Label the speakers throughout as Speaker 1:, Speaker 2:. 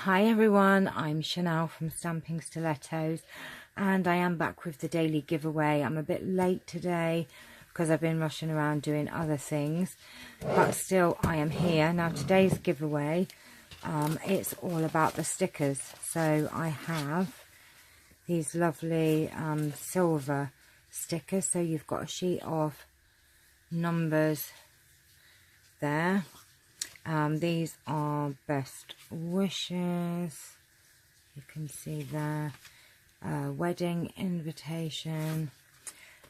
Speaker 1: Hi everyone, I'm Chanel from Stampin Stilettos and I am back with the daily giveaway. I'm a bit late today because I've been rushing around doing other things, but still I am here. Now today's giveaway, it's all about the stickers. So I have these lovely silver stickers. So you've got a sheet of numbers there. These are best wishes, you can see there, wedding invitation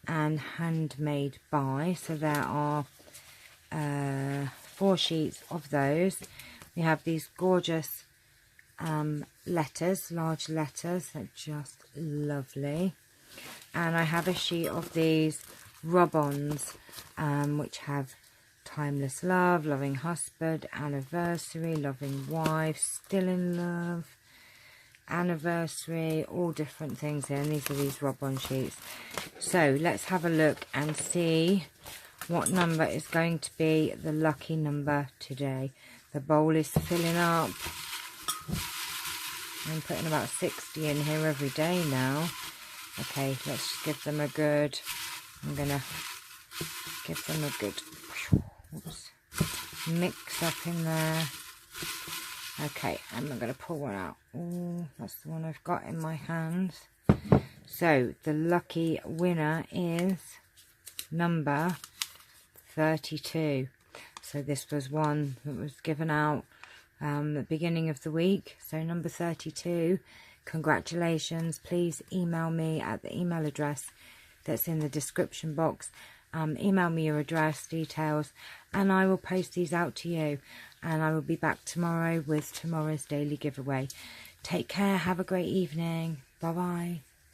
Speaker 1: and handmade by. So there are 4 sheets of those. We have these gorgeous letters, large letters, they're just lovely. And I have a sheet of these rub-ons which have timeless love, loving husband, anniversary, loving wife, still in love, anniversary, all different things here. And these are these rub-on sheets. So let's have a look and see what number is going to be the lucky number today. The bowl is filling up. I'm putting about 60 in here every day now. Okay, let's give them a good, I'm gonna give them a good mix up in there. Okay, and I'm going to pull one out. Oh, that's the one I've got in my hands. So the lucky winner is number 32. So this was one that was given out at the beginning of the week. So number 32, congratulations. Please email me at the email address that's in the description box. Email me your address, details, and I will post these out to you. And I will be back tomorrow with tomorrow's daily giveaway. Take care. Have a great evening. Bye-bye.